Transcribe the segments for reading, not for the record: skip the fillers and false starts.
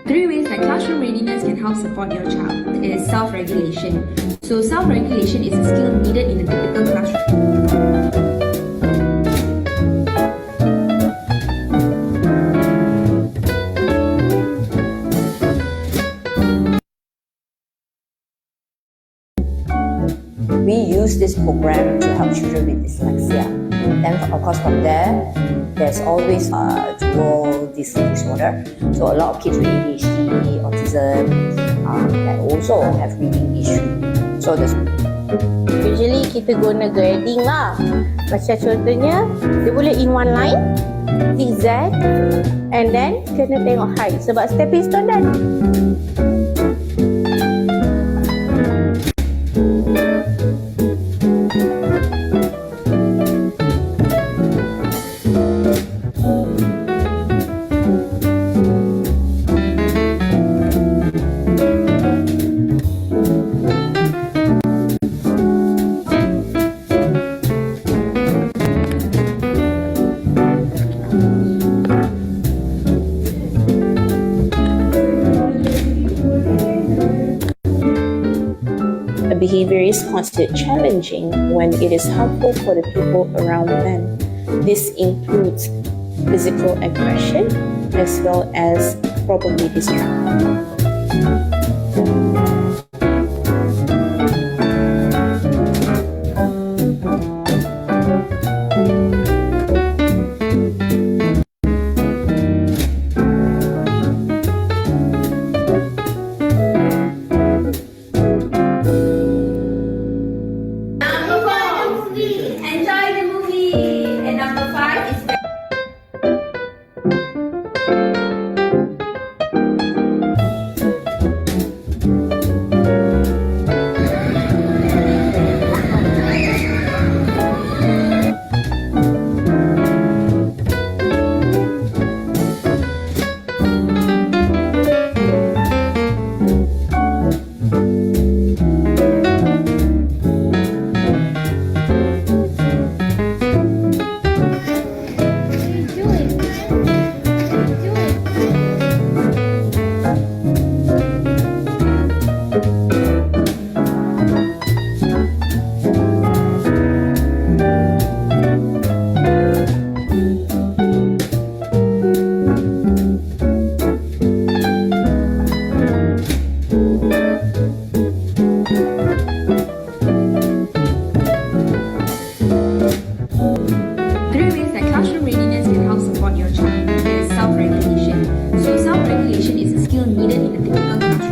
Three ways that classroom readiness can help support your child is self-regulation. So self-regulation is a skill needed in a typical classroom. We use this program to help children with dyslexia. Then, of course, from there's always a dual disorder. So a lot of kids with ADHD, autism, that also have reading issue. So usually kita guna grading lah. Macam contohnya, dia boleh in one line, zigzag, and then kena tengok height sebab stepping stone dan. Behavior is considered challenging when it is harmful for the people around them. This includes physical aggression as well as probably destruction. Enjoy the movie! And number 5 is classroom readiness can help support your child is self-regulation. So self-regulation is a skill needed in a typical classroom.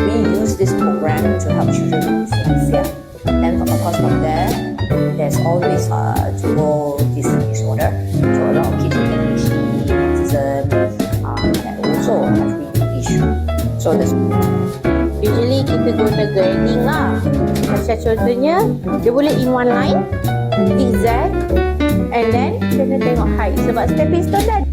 we use this program to help children with dyslexia. Then, of course, from there's always a dual disorder. So a lot of kids with ADHD, autism, that also have reading issue. So Usually kita guna grading lah. Macam contohnya, dia boleh in one line, zigzag, and then kena tengok height sebab stepping stone dan.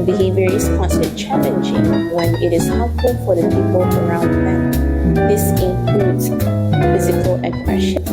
Behavior is considered challenging when it is harmful for the people around them. This includes physical aggression,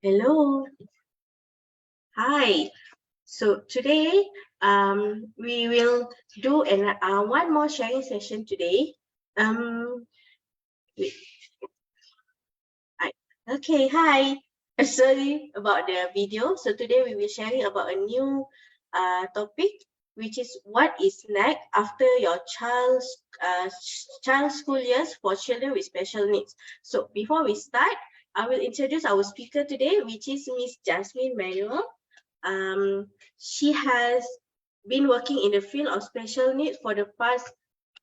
Hello. Hi. So today, we will do one more sharing session today. Wait, okay. Hi. Sorry about the video. So today we will sharing about a new topic, which is what is next after your child's school years for children with special needs. So before we start, I will introduce our speaker today, which is Miss Jasmine Manuel. She has been working in the field of special needs for the past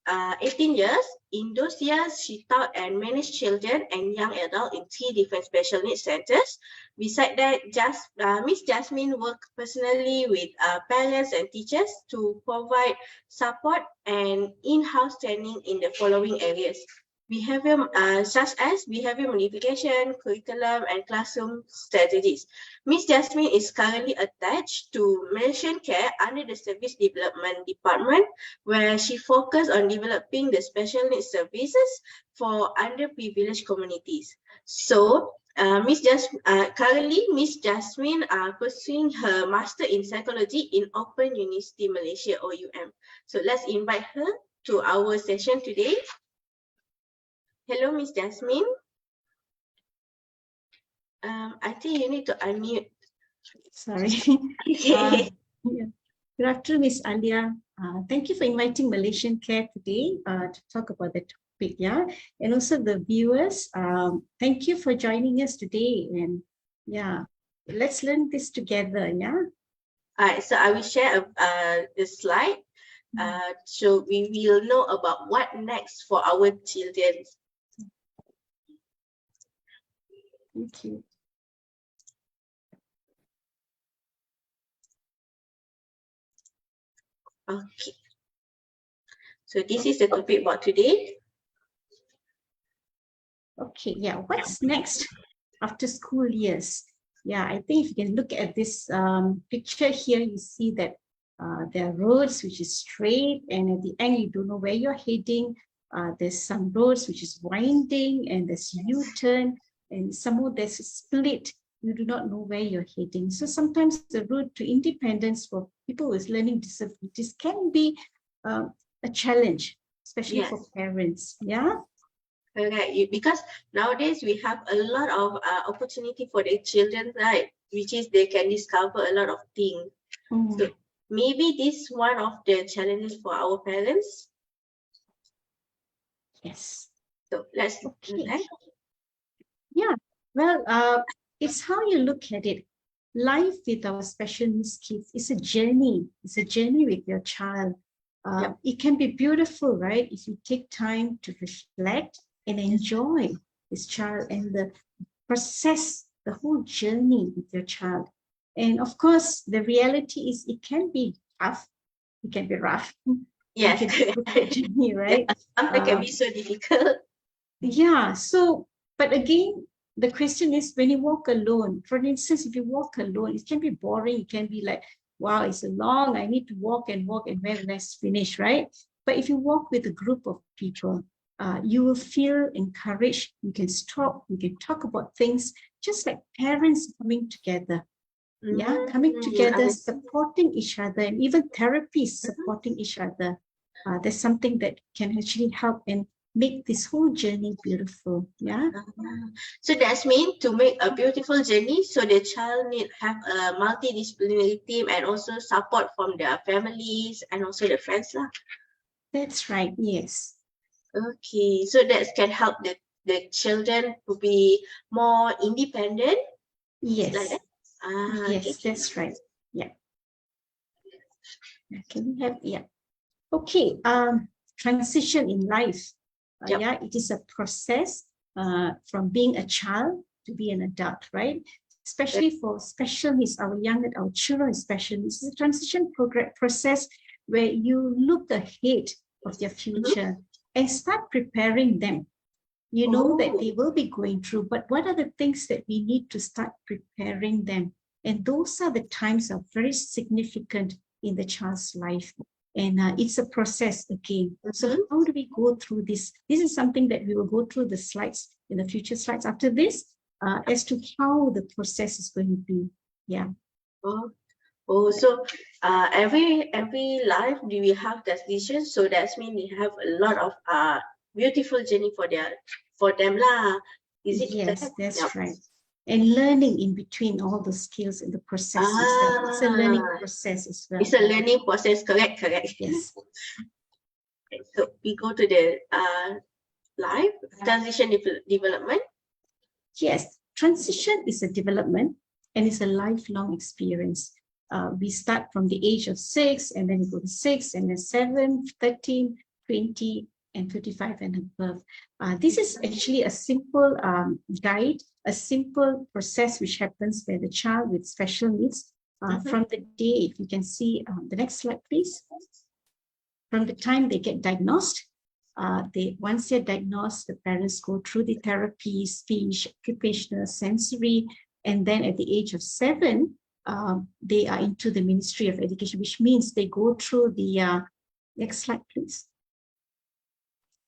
18 years. In those years, she taught and managed children and young adults in 3 different special needs centers. Besides that, Miss Jasmine worked personally with parents and teachers to provide support and in-house training in the following areas. Behavior, such as behavior modification, curriculum, and classroom strategies. Miss Jasmine is currently attached to Malaysian Care under the Service Development Department, where she focuses on developing the special needs services for underprivileged communities. So, currently, Miss Jasmine pursuing her Master in Psychology in Open University Malaysia, OUM. So, let's invite her to our session today. Hello, Miss Jasmine. I think you need to unmute. Sorry. Okay. Yeah. Good afternoon, Miss Alia. Thank you for inviting Malaysian Care today to talk about the topic, yeah. And also the viewers, thank you for joining us today. And yeah, let's learn this together, yeah. Alright, so I will share the slide. So we will know about what next for our children. Thank you. Okay. So this is the topic about today. Okay, yeah, what's next after school years? Yeah, I think if you can look at this picture here, you see that there are roads which is straight, and at the end you don't know where you're heading. There's some roads which is winding, and there's U-turn, and some more there's a split. You do not know where you're heading. So sometimes the road to independence for people with learning disabilities can be a challenge, especially for parents. Yeah. Correct. Because nowadays we have a lot of opportunity for the children, right? Which is they can discover a lot of things. So maybe this one of the challenges for our parents. Yes. So let's Yeah. Well, it's how you look at it. Life with our special needs kids is a journey. It's a journey with your child. It can be beautiful, right? If you take time to reflect and enjoy this child and the process, the whole journey with your child. And of course, the reality is it can be tough. It can be rough. Yes. It can be a journey, right? Sometimes can be so difficult. Yeah. So, but again, the question is when you walk alone, for instance, if you walk alone, it can be boring. It can be like, wow, it's long. I need to walk and when will I finish, right? But if you walk with a group of people, you will feel encouraged. You can stop. You can talk about things just like parents coming together. Yeah, coming together, supporting each other, and even therapists supporting each other. There's something that can actually help and make this whole journey beautiful. Yeah. So that's mean to make a beautiful journey. So the child need have a multidisciplinary team and also support from their families and also the friends lah. That's right. Yes. Okay, so that can help the children to be more independent. Yes. Like that? Yes, okay. That's right. Yeah. Can we have Okay. Transition in life. Yeah, it is a process from being a child to be an adult, right? Especially for special needs, our children with special needs. It's a transition process where you look ahead of their future and start preparing them. You know that they will be going through, but what are the things that we need to start preparing them? And those are the times that are very significant in the child's life. And it's a process again. So how do we go through this? This is something that we will go through the slides in the future slides after this. as to how the process is going to be. Yeah. So every life do we have transition, so that means they have a lot of beautiful journey for them lah. Is it Yes, correct? that's Yep. right. And learning in between all the skills in the process itself. It's a learning process as well. It's a learning process, correct. Yes. Okay, so we go to the life transition development. Yes, transition is a development and it's a lifelong experience. We start from the age of 6 and then go to 6 and then 7, 13, 20 and 55 and above. This is actually a simple guide, a simple process which happens where the child with special needs from the day, if you can see the next slide, please. From the time they get diagnosed, once they're diagnosed, the parents go through the therapy, speech, occupational, sensory, and then at the age of 7, they are into the Ministry of Education, which means they go through the, next slide, please.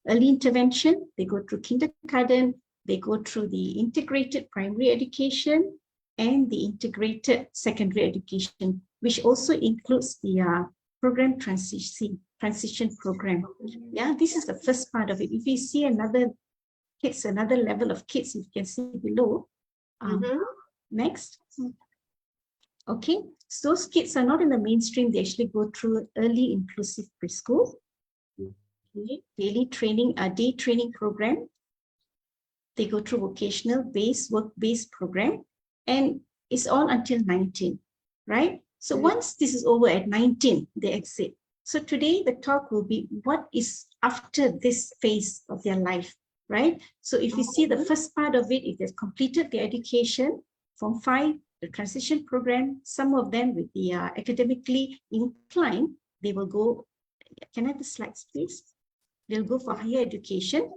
Early intervention, they go through kindergarten, they go through the integrated primary education and the integrated secondary education, which also includes the program transition program. Yeah, this is the first part of it. If you see another level of kids, you can see below. Next. Okay, so those kids are not in the mainstream. They actually go through early inclusive preschool, daily training, a day training program. They go through vocational work-based program, and it's all until 19, right? So once this is over at 19, they exit. So today the talk will be what is after this phase of their life, right? So if you see the first part of it, if they've completed their education, Form 5, the transition program, some of them with the academically inclined, they will go, can I have the slides, please? They'll go for higher education.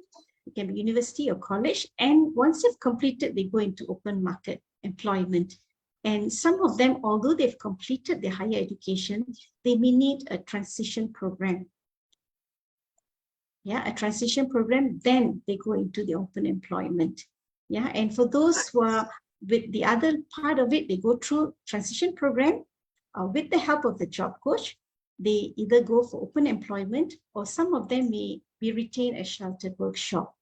It can be university or college. And once they've completed, they go into open market employment. And some of them, although they've completed their higher education, they may need a transition program. Yeah, a transition program, then they go into the open employment. Yeah, and for those who are with the other part of it, they go through transition program with the help of the job coach. They either go for open employment or some of them may be retained as sheltered workshop.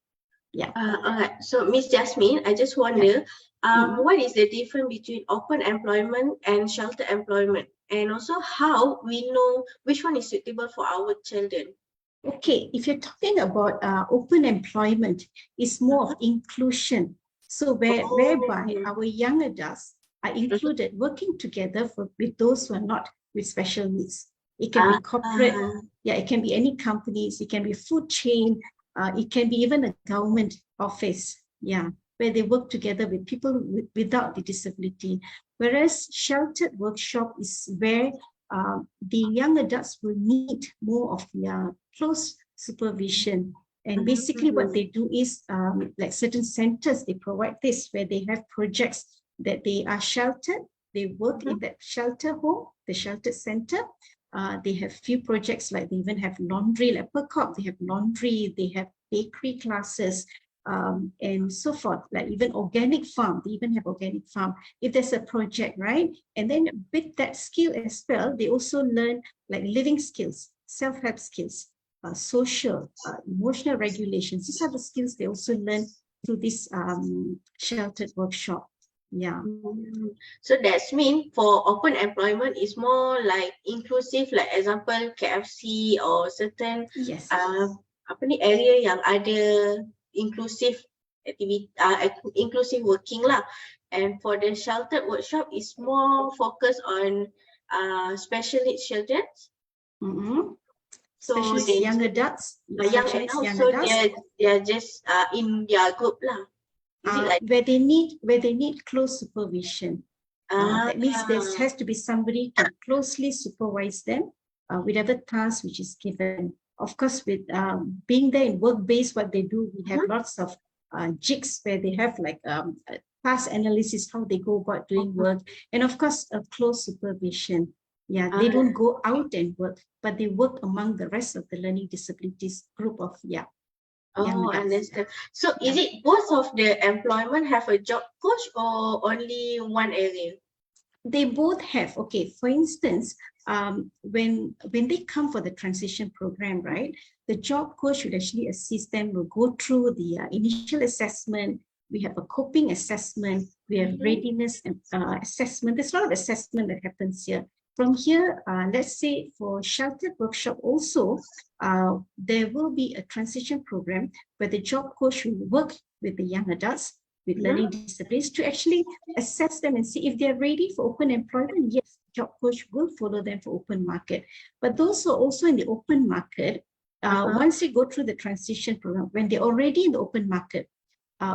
Yeah. All right. So Miss Jasmine, I just wonder, what is the difference between open employment and sheltered employment? And also how we know which one is suitable for our children? Okay, if you're talking about open employment, it's more of inclusion. So whereby our young adults are included working together with those who are not with special needs. It can be corporate, yeah, it can be any companies, it can be a food chain, it can be even a government office, yeah, where they work together with people without the disability. Whereas sheltered workshop is where the young adults will need more of their close supervision. And basically what they do is, like certain centers, they provide this, where they have projects that they are sheltered. They work in that shelter home, the sheltered center. They have few projects, like they even have laundry, like Percop, they have laundry, they have bakery classes, and so forth, like even organic farm, they even have organic farm, if there's a project, right? And then with that skill as well, they also learn like living skills, self-help skills, social, emotional regulations. These are the skills they also learn through this sheltered workshop. Yeah. So that's mean for open employment is more like inclusive, like example KFC or certain area yang ada inclusive activity, inclusive working lah. And for the sheltered workshop is more focused on special needs children. So especially young adults. Young adults, they are just in their group lah. Is it like where they need close supervision? That means there has to be somebody to closely supervise them whatever task which is given. Of course, with being there in work-based, what they do, we have lots of jigs where they have like task analysis, how they go about doing work, and of course, a close supervision. Yeah, they don't go out and work, but they work among the rest of the learning disabilities group of young Oh, adults. understand. So is it both of the employment have a job coach or only one area? They both have. Okay, for instance, when they come for the transition program, right, the job coach should actually assist them. Will go through the initial assessment. We have a coping assessment. We have readiness assessment. There's a lot of assessment that happens here. From here, let's say for sheltered workshop also, there will be a transition program where the job coach will work with the young adults with learning disabilities to actually assess them and see if they're ready for open employment. Yes, job coach will follow them for open market. But those who are also in the open market, once they go through the transition program, when they're already in the open market,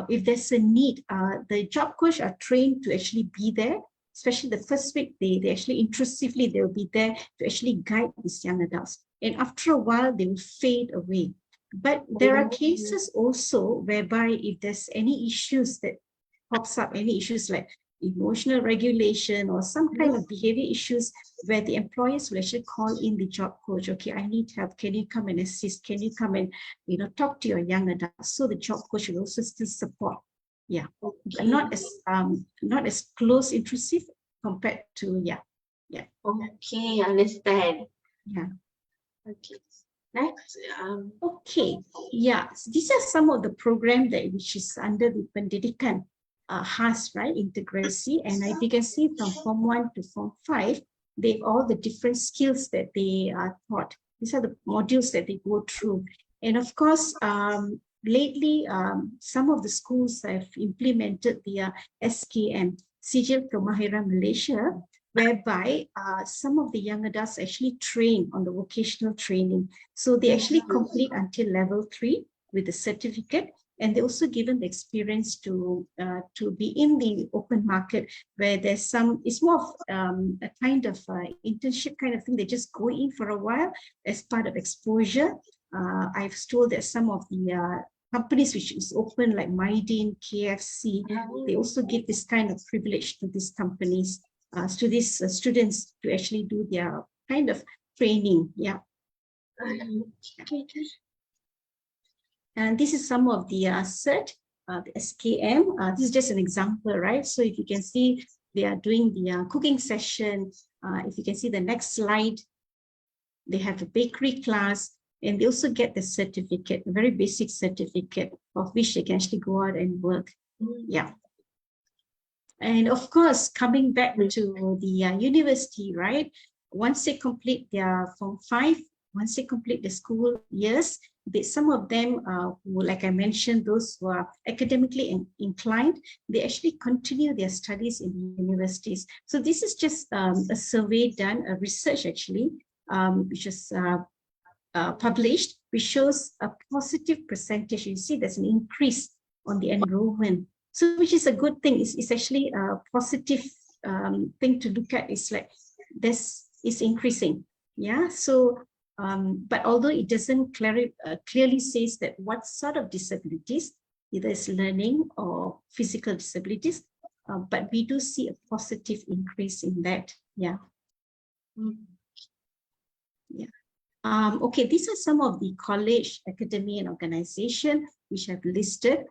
if there's a need, the job coach are trained to actually be there, especially the first week, they actually intrusively, they'll be there to actually guide these young adults. And after a while, they will fade away. But there are cases also whereby if there's any issues that pops up, any issues like emotional regulation or some kind of behavior issues where the employers will actually call in the job coach. Okay, I need help. Can you come and assist? Can you come and talk to your young adults? So the job coach will also still support. Yeah, but not as close intrusive compared to Okay, understand. yeah. Okay. Next, Okay, yeah, so these are some of the program that which is under the Pendidikan HAS, right, integrasi, and if you can see from Form 1 to Form 5, they all the different skills that they are taught. These are the modules that they go through. And of course, lately, some of the schools have implemented the SKM, Sijil Kemahiran Malaysia, whereby some of the young adults actually train on the vocational training. So they actually complete until level 3 with the certificate, and they're also given the experience to be in the open market where there's some, it's more of a kind of internship kind of thing. They just go in for a while as part of exposure. I've told that some of the companies which is open like Mydin, KFC, they also give this kind of privilege to these companies, to these students to actually do their kind of training. Yeah. And this is some of the cert, the SKM. This is just an example, right? So if you can see, they are doing the cooking session. If you can see the next slide, they have a bakery class, and they also get the certificate, a very basic certificate of which they can actually go out and work. Yeah. And of course, coming back to the university, right? Once they complete their Form 5, once they complete the school years, some of them who, like I mentioned, those who are academically inclined, they actually continue their studies in the universities. So this is just a survey done, a research actually, which is published, which shows a positive percentage. You see there's an increase on the enrollment. So which is a good thing. It's actually a positive thing to look at. It's like this is increasing. Yeah. So, but although it doesn't clearly says that what sort of disabilities, either it's learning or physical disabilities, but we do see a positive increase in that. Yeah. Yeah. Okay, these are some of the college, academy, and organization which I've listed.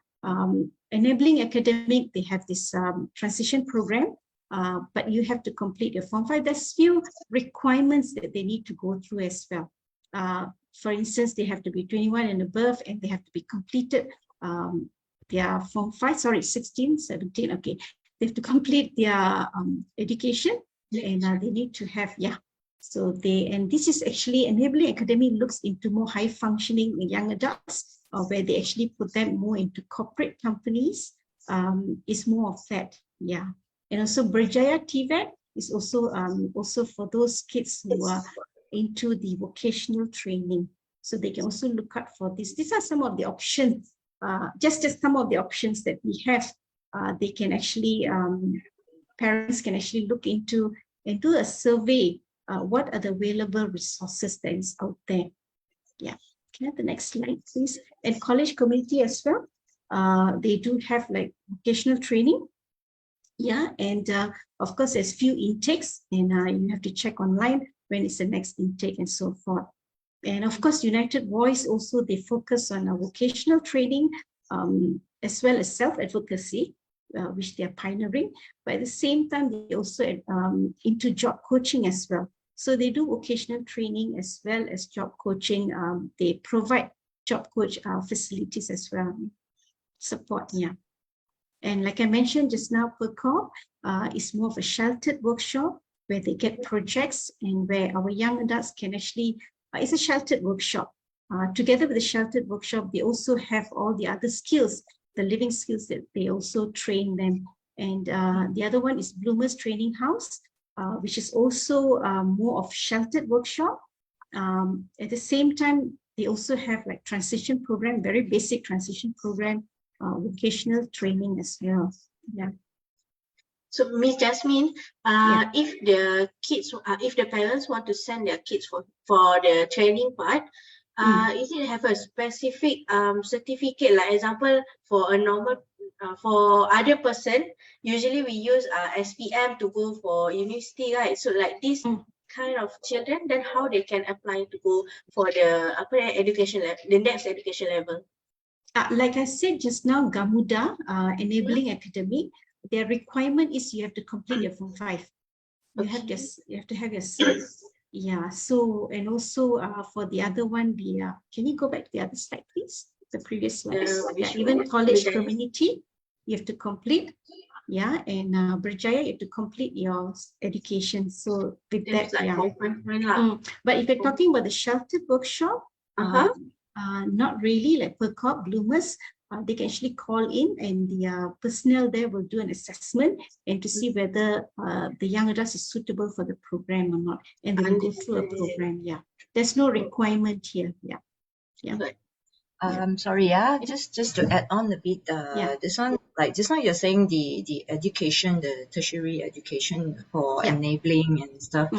Enabling academic, they have this transition program, but you have to complete your Form 5. There's few requirements that they need to go through as well. For instance, they have to be 21 and above, and they have to be completed their Form 5, 16, 17, okay. They have to complete their education, and they need to have, so and this is actually enabling academy looks into more high functioning young adults, where they actually put them more into corporate companies. Is more of that, yeah. And also Berjaya TVET is also for those kids who are into the vocational training. So they can also look out for this. These are some of the options, just some of the options that we have. They can actually, parents can actually look into and do a survey. What are the available resources that is out there? Yeah. Can I have the next slide, please? And college community as well. They do have like vocational training. Yeah, and of course, there's few intakes, and you have to check online when is the next intake and so forth. And of course, United Voice also, they focus on vocational training as well as self-advocacy, which they're pioneering. But at the same time, they also into job coaching as well. So they do vocational training as well as job coaching. They provide job coach facilities as well, support, yeah. And like I mentioned just now, PERCOP is more of a sheltered workshop where they get projects and where our young adults can actually, it's a sheltered workshop. Together with the sheltered workshop, they also have all the other skills, the living skills that they also train them. And the other one is Bloomers Training House, which is also more of sheltered workshop. At the same time, they also have like transition program, very basic transition program, vocational training as well. Yeah. So, Miss Jasmine, if the kids, if the parents want to send their kids for the training part, is it have a specific certificate? Like example, for a normal, for other person, usually we use SPM to go for university, right? So like this kind of children, then how they can apply to go for the education level, the next education level? Like I said just now, Gamuda, enabling academic, their requirement is you have to complete your Form 5. You have to have your cert. Yeah. So, and also for the other one, can you go back to the other slide, please? The previous slide. Even college community, you have to complete. Yeah, and Berjaya, you have to complete your education. So with that, like but if you're talking about the sheltered workshop, not really, like PERCOP, Bloomers, they can actually call in and the personnel there will do an assessment and to see whether the young adults is suitable for the program or not. And they will go through a program, yeah. There's no requirement here, yeah. Yeah. Sorry, just to add on a bit, this one, like just now you're saying the education, the tertiary education for enabling and stuff,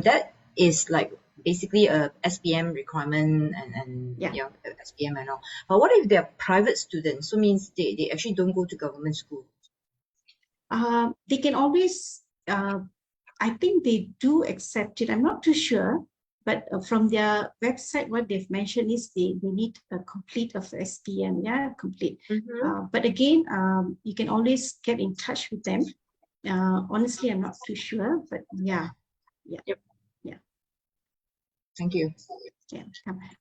that is like basically a SPM requirement and SPM and all. But what if they're private students? So means they actually don't go to government school. They can always, I think they do accept it. I'm not too sure. But from their website, what they've mentioned is they need a complete of SPM, complete. But again, you can always get in touch with them. Honestly, I'm not too sure, but yeah. Thank you. Yeah.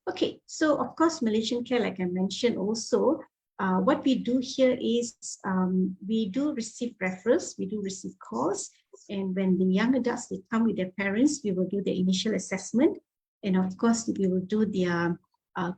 Okay, so of course, Malaysian Care, like I mentioned also, what we do here is we do receive referrals, we do receive calls, and when the young adults, they come with their parents, we will do the initial assessment, and of course, we will do the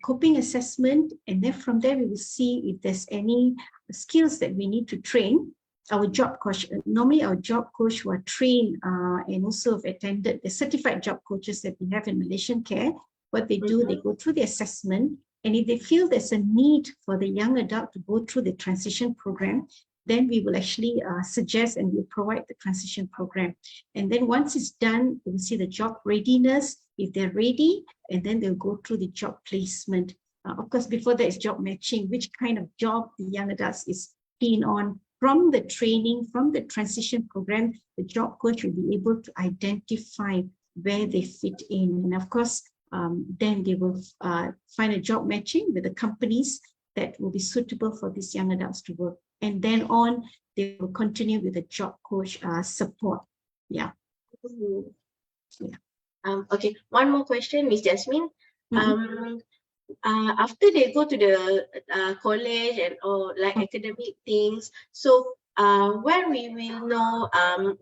coping assessment, and then from there, we will see if there's any skills that we need to train. Our job coach, normally our job coach who are trained and also have attended the certified job coaches that we have in Malaysian Care, what they do, they go through the assessment, and if they feel there's a need for the young adult to go through the transition program, then we will actually suggest and we'll provide the transition program. And then once it's done, we'll see the job readiness, if they're ready, and then they'll go through the job placement. Of course, before that is job matching, which kind of job the young adults is keen on. From the training, from the transition program, the job coach will be able to identify where they fit in. And of course, then they will find a job matching with the companies that will be suitable for these young adults to work. And then on, they will continue with the job coach support. Yeah. Okay, one more question, Miss Jasmine. After they go to the college and or like academic things, so when we will know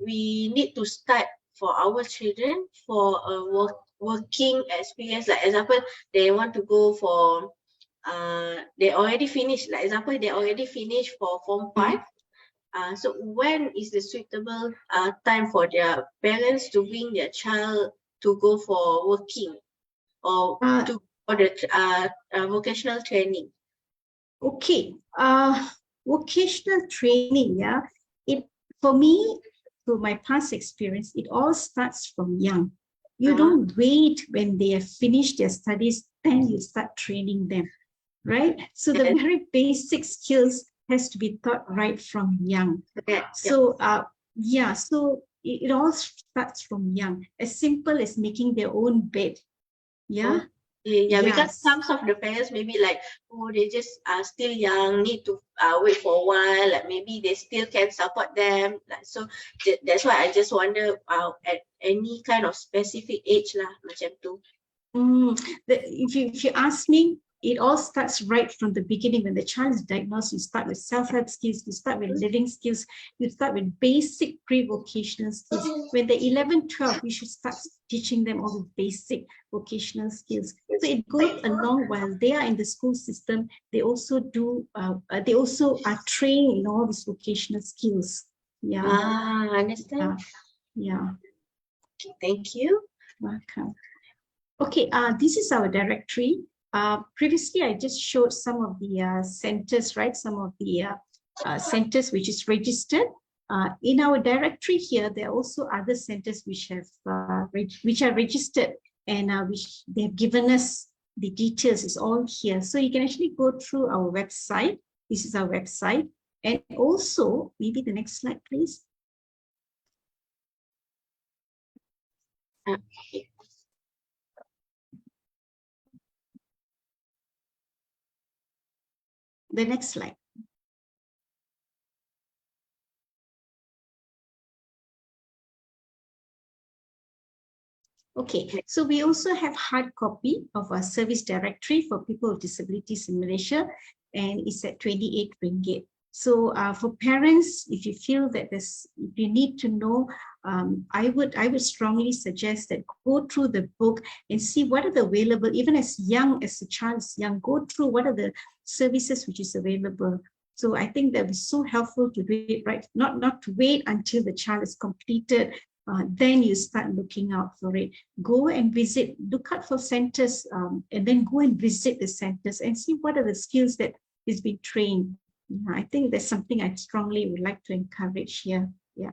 we need to start for our children for a working experience, like example, they want to go for they already finished, like example, they already finished for Form 5. So when is the suitable time for their parents to bring their child to go for working or to for the vocational training? Okay, vocational training, it for me, through my past experience, it all starts from young. You don't wait when they have finished their studies, then you start training them, right? So the very basic skills has to be taught right from young. So so it all starts from young, as simple as making their own bed. Yeah, because Yes. some of the parents maybe like, oh, they just are still young, need to wait for a while, like maybe they still can support them. Like, so that's why I just wonder at any kind of specific age lah, macam tu. If you ask me, it all starts right from the beginning. When the child is diagnosed, you start with self-help skills, you start with living skills, you start with basic pre-vocational skills. When they're 11, 12, you should start teaching them all the basic vocational skills. So it goes along while they are in the school system, they also are trained in all these vocational skills. Yeah. Understand. Yeah. Okay, thank you. Welcome. Okay, this is our directory. Previously, I just showed some of the centers, right? Some of the centers which is registered. In our directory here, there are also other centers which are registered and which they have given us the details. Is all here. So you can actually go through our website. This is our website. And also, maybe the next slide, please. Okay. The next slide. Okay, so we also have hard copy of our service directory for people with disabilities in Malaysia, and it's at 28 ringgit. So for parents, if you feel that if you need to know, I would strongly suggest that go through the book and see what are the available, even as young as the child is young, go through what are the services which is available. So I think that is so helpful to do it right, not to wait until the child is completed. Then you start looking out for it. Go and visit, look out for centers, and then go and visit the centers and see what are the skills that is being trained. I think that's something I strongly would like to encourage here. Yeah.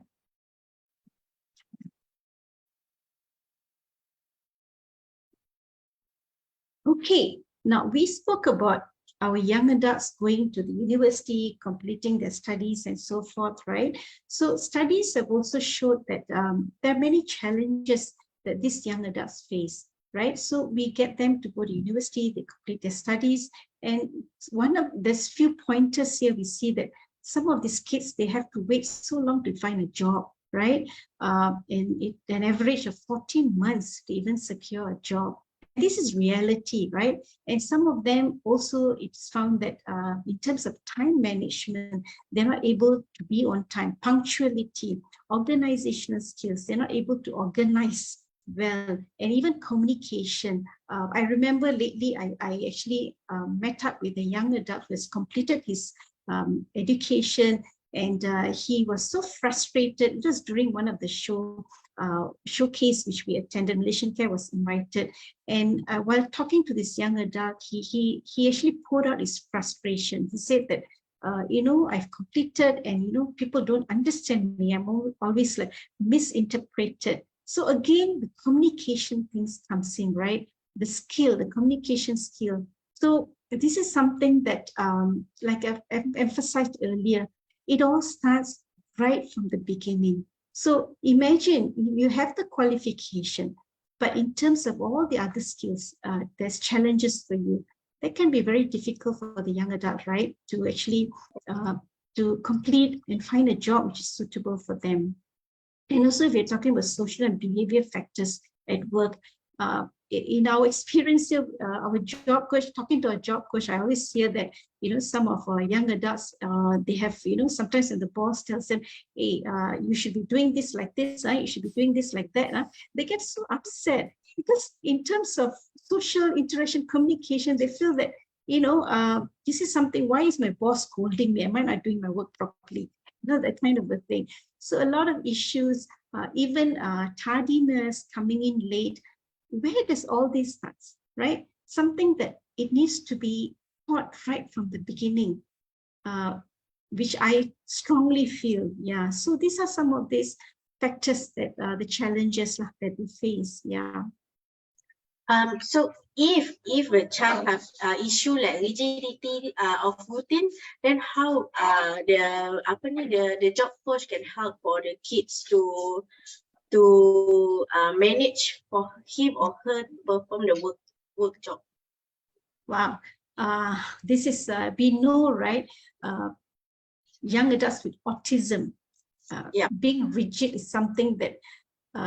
Okay, now we spoke about our young adults going to the university, completing their studies and so forth, right? So studies have also showed that there are many challenges that these young adults face, right? So we get them to go to university, they complete their studies, and there's few pointers here. We see that some of these kids, they have to wait so long to find a job, right? And an average of 14 months to even secure a job. This is reality, right? And some of them also, it's found that in terms of time management, they're not able to be on time, punctuality, organizational skills, they're not able to organize well, and even communication. I remember lately, I actually met up with a young adult who has completed his education, and he was so frustrated just during one of the showcase which we attended. Malaysian Care was invited, and while talking to this young adult, he actually poured out his frustration. He said that I've completed, and people don't understand me. I'm always like misinterpreted. So again, the communication things comes in, right? The communication skill. So this is something that, like I've emphasized earlier, it all starts right from the beginning. So imagine you have the qualification, but in terms of all the other skills, there's challenges for you. That can be very difficult for the young adult, right? To actually to complete and find a job which is suitable for them. And also, if you're talking about social and behavior factors at work, in our experience here, our job coach, talking to a job coach, I always hear that, some of our young adults, they have, sometimes when the boss tells them, hey, you should be doing this like this, you should be doing this like that, they get so upset because in terms of social interaction, communication, they feel that, this is something, why is my boss scolding me? Am I not doing my work properly? That kind of a thing. So a lot of issues, even tardiness, coming in late. Where does all this start, right? Something that it needs to be taught right from the beginning, which I strongly feel. Yeah. So these are some of these factors that the challenges that we face. Yeah. So if a child has issue like rigidity of routine, then how the job coach can help for the kids to manage for him or her to perform the work work job. Wow. This is, we know, right? Young adults with autism, Yeah. being rigid is something that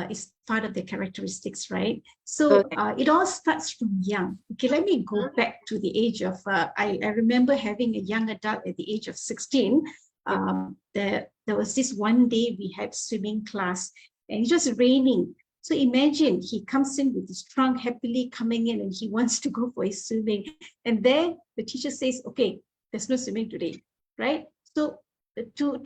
is part of their characteristics, right? So it all starts from young. Okay, let me go back to the age of, I remember having a young adult at the age of 16. There was this one day we had swimming class and it was raining. So imagine he comes in with his trunk happily coming in and he wants to go for his swimming. And there the teacher says, okay, there's no swimming today, right? So to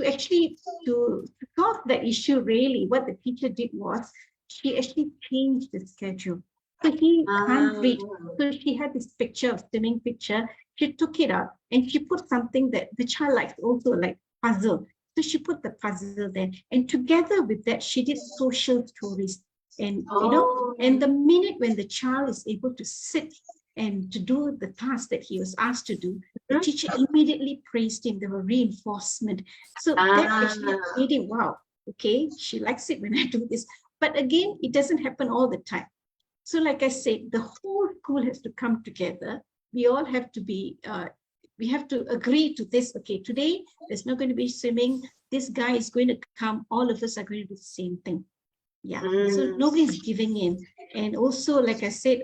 actually to solve that issue, really, what the teacher did was she actually changed the schedule. So he can't read. So she had this picture of swimming picture. She took it out and she put something that the child likes also, like puzzle. So she put the puzzle there, and together with that, she did social stories. And and the minute when the child is able to sit and to do the task that he was asked to do, the teacher immediately praised him. There were reinforcement. So that actually made him, wow, okay, she likes it when I do this. But again, it doesn't happen all the time. So like I said, the whole school has to come together. We all have to be, we have to agree to this. Okay, today there's not going to be swimming. This guy is going to come. All of us are going to do the same thing. Yeah, so nobody's giving in. And also, like I said,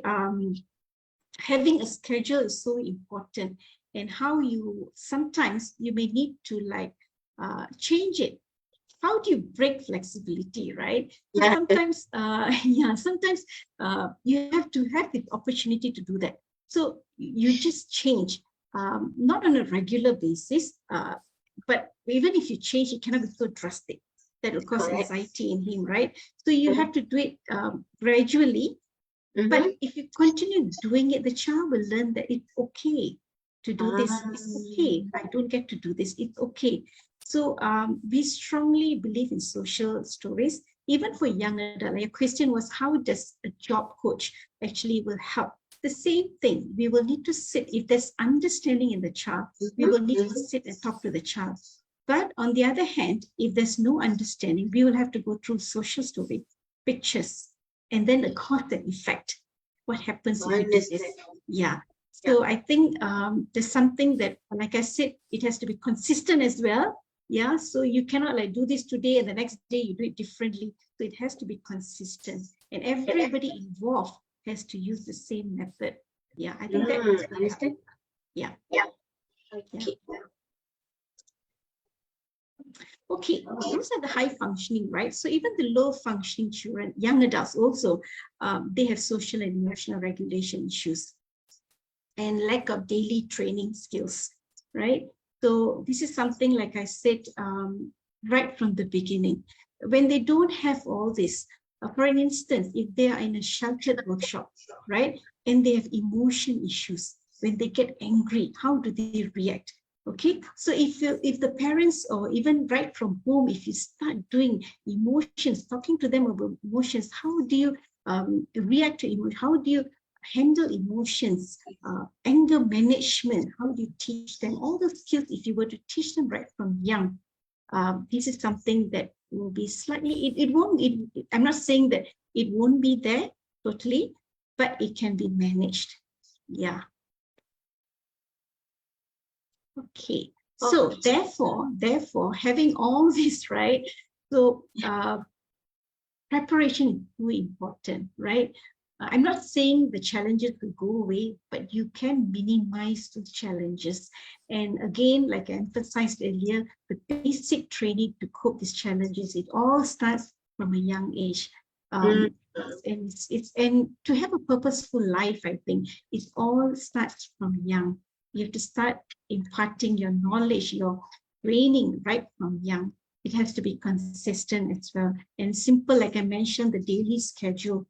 having a schedule is so important, and how you sometimes you may need to like change it. How do you break flexibility, right? So sometimes sometimes you have to have the opportunity to do that. So you just change, not on a regular basis, but even if you change, it cannot be so drastic that will cause anxiety in him, right? So you have to do it gradually. But if you continue doing it, the child will learn that it's okay to do this. It's okay. I don't get to do this. It's okay. So we strongly believe in social stories, even for young adults. Your question was, how does a job coach actually will help? The same thing. We will need to sit. If there's understanding in the child, we will need to sit and talk to the child. But on the other hand, if there's no understanding, we will have to go through social story, pictures, and then the cause and effect. What happens if you do this? Yeah. So I think there's something that, like I said, it has to be consistent as well. Yeah. So you cannot like do this today and the next day you do it differently. So it has to be consistent, and everybody involved has to use the same method. Yeah. I think that is understand. Yeah. Yeah. Okay. Okay, those are the high functioning, right? So even the low functioning children, young adults also, they have social and emotional regulation issues and lack of daily training skills, right? So this is something, like I said, right from the beginning. When they don't have all this, for an instance, if they are in a sheltered workshop, right, and they have emotion issues, when they get angry, how do they react? Okay, so if the parents, or even right from home, if you start doing emotions, talking to them about emotions, how do you react to emotion? How do you handle emotions? Anger management, how do you teach them? All those skills, if you were to teach them right from young, this is something that will be slightly, I'm not saying that it won't be there totally, but it can be managed. Yeah. Okay, so therefore, having all this, right? So preparation is really important, right? I'm not saying the challenges will go away, but you can minimize the challenges. And again, like I emphasized earlier, the basic training to cope these challenges, it all starts from a young age. And to have a purposeful life, I think it all starts from young. You have to start imparting your knowledge, your training right from young. It has to be consistent as well. And simple, like I mentioned, the daily schedule,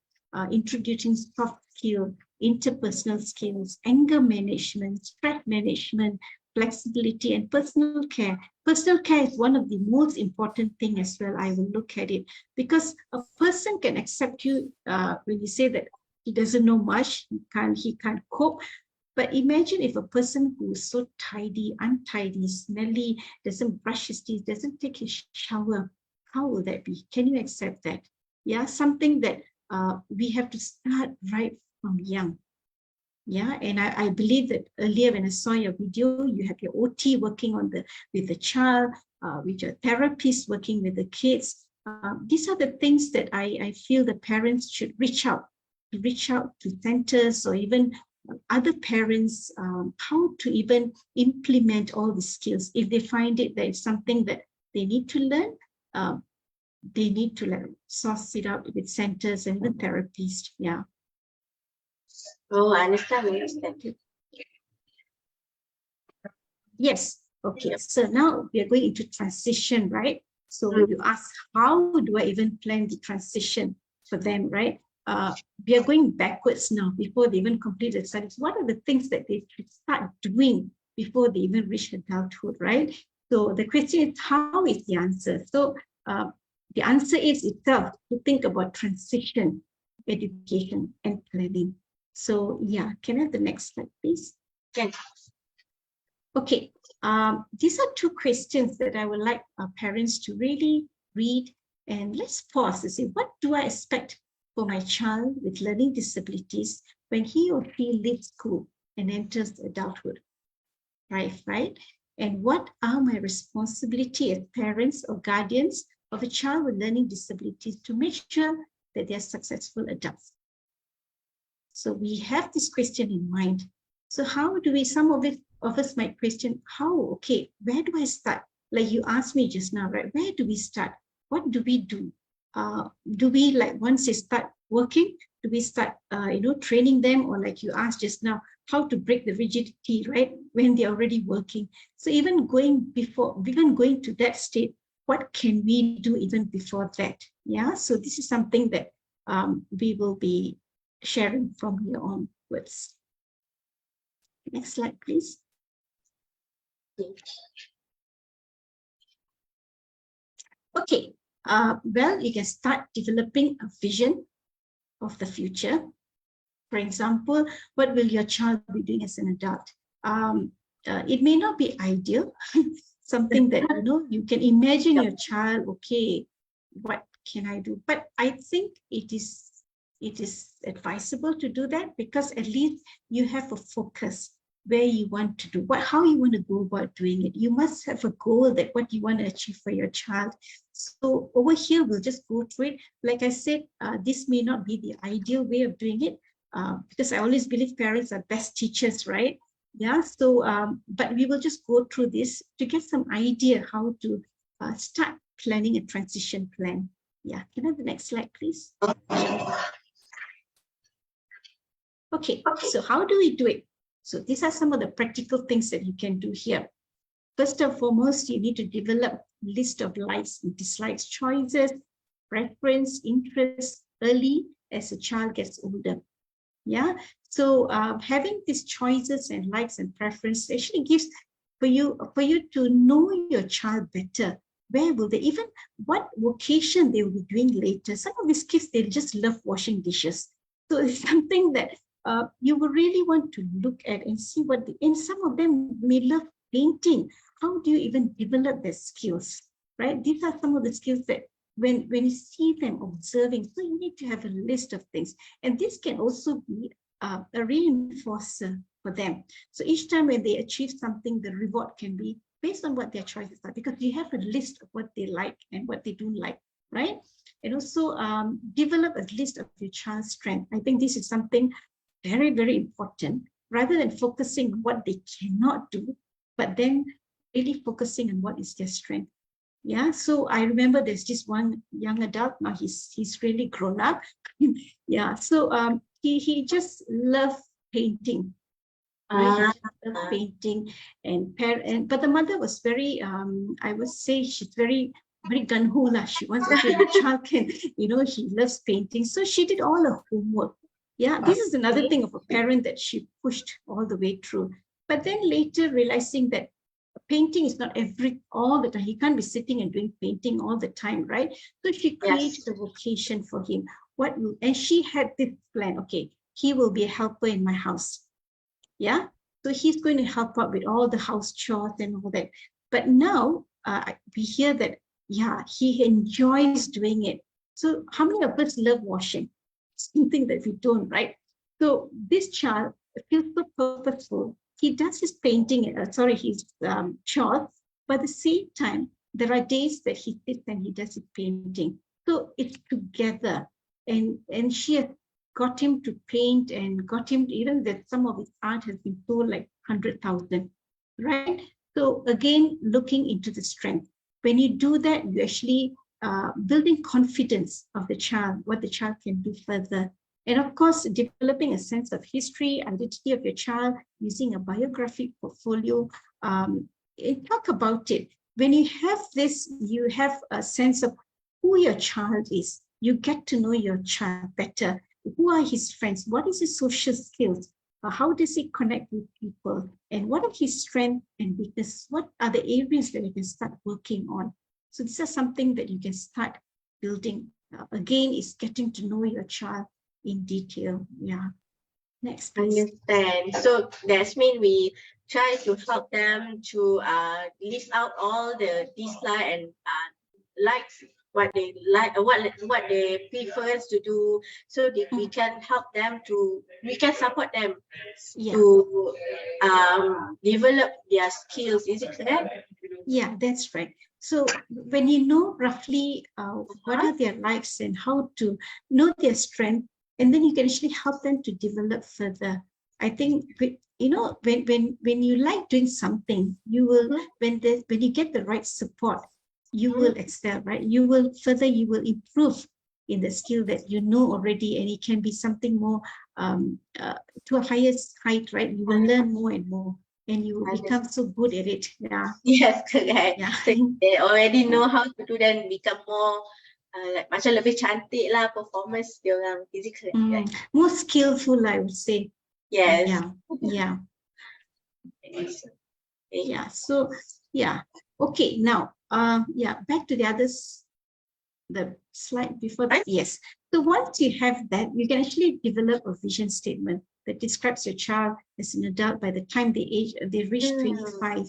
introducing soft skills, interpersonal skills, anger management, stress management, flexibility, and personal care. Personal care is one of the most important things as well. I will look at it, because a person can accept you when you say that he doesn't know much, he can't cope. But imagine if a person who is so tidy, untidy, smelly, doesn't brush his teeth, doesn't take his shower, how will that be? Can you accept that? Yeah, something that we have to start right from young. Yeah, and I believe that earlier when I saw your video, you have your OT working on with the child, with your therapist working with the kids. These are the things that I feel the parents should reach out to centers or even other parents, how to even implement all the skills. If they find it that it's something that they need to learn, they need to source it out with centers and even therapists. Yeah. Oh, I understand. Yes. Okay. So now we are going into transition, right? So you ask, how do I even plan the transition for them, right? We are going backwards now before they even complete their studies. What are the things that they should start doing before they even reach adulthood, right? So the question is, how is the answer? So the answer is itself to think about transition, education, and planning. So yeah, can I have the next slide, please? Can. Okay, these are two questions that I would like our parents to really read, and let's pause to say, what do I expect for my child with learning disabilities when he or she leaves school and enters adulthood? Right? And what are my responsibilities as parents or guardians of a child with learning disabilities to make sure that they're successful adults? So we have this question in mind. So how do we, some of us might question, okay, where do I start? Like you asked me just now, right? Where do we start? What do we do? Do we, like, once they start working, do we start, training them? Or like you asked just now, how to break the rigidity, right? When they're already working. So even going to that state, what can we do even before that? Yeah, so this is something that we will be sharing from here onwards. Next slide, please. Okay, well, you can start developing a vision of the future. For example, what will your child be doing as an adult? It may not be ideal, something that, you can imagine your child, okay, what can I do? But I think it is advisable to do that, because at least you have a focus where you want to do, how you want to go about doing it. You must have a goal that what you want to achieve for your child. So over here, we'll just go through it. Like I said, this may not be the ideal way of doing it, because I always believe parents are best teachers, right? Yeah, so, but we will just go through this to get some idea how to start planning a transition plan. Yeah, can I have the next slide, please? Okay, so how do we do it? So these are some of the practical things that you can do here. First and foremost, you need to develop a list of likes and dislikes, choices, preference, interests early as a child gets older. Yeah, so having these choices and likes and preference actually gives for you to know your child better. Where will they, even what vocation they will be doing later. Some of these kids, they just love washing dishes. So it's something that you will really want to look at and see and some of them may love painting. How do you even develop their skills, right? These are some of the skills that when you see them observing, so you need to have a list of things. And this can also be a reinforcer for them. So each time when they achieve something, the reward can be based on what their choices are, because you have a list of what they like and what they don't like, right? And also develop a list of your child's strength. I think this is something very, very important, rather than focusing on what they cannot do, but then really focusing on what is their strength. Yeah, so I remember there's this one young adult, now he's really grown up. Yeah, so he just loved painting. Right? He loved painting, but the mother was very I would say she's very gung-ho. She wants to say the child can, he loves painting, so she did all her homework. Yeah, this is another thing of a parent that she pushed all the way through. But then later realizing that painting is not all the time. He can't be sitting and doing painting all the time, right? So she created a vocation for him. And she had this plan, okay, he will be a helper in my house. Yeah, so he's going to help out with all the house chores and all that. But now we hear that, yeah, he enjoys doing it. So how many of us love washing? Something that we don't, right? So this child feels so purposeful. He does his painting, his chores, but at the same time, there are days that he sits and he does his painting. So it's together. And she has got him to paint and got him, even that some of his art has been sold like 100,000, right? So again, looking into the strength. When you do that, you actually building confidence of the child, what the child can do further. And of course, developing a sense of history, identity of your child, using a biographic portfolio. Talk about it. When you have this, you have a sense of who your child is. You get to know your child better. Who are his friends? What is his social skills? How does he connect with people? And what are his strengths and weaknesses? What are the areas that you can start working on? So this is something that you can start building. Again, is getting to know your child in detail. Yeah. Next, please. Understand. So that's mean we try to help them to list out all the dislike and likes, what they like, what they prefers to do, so that we can help them to, we can support them to develop their skills. Is it correct? Yeah, that's right. So when you know roughly what are their likes and how to know their strength, and then you can actually help them to develop further. I think when you like doing something, you will when you get the right support, you will excel, right? You will improve in the skill that you know already, and it can be something more to a highest height, right? You will learn more and more, and you will become so good at it. Yeah. Yes, correct. Yeah. So they already know how to do, then become more like macam lebih cantik lah performance dia orang. Is it correct? More skillful, I would say. Yes. Yeah. Yes. Yeah. So yeah. Okay. Now, back to the others. The slide before that. Yes. So once you have that, you can actually develop a vision statement that describes your child as an adult by the time they reach 25.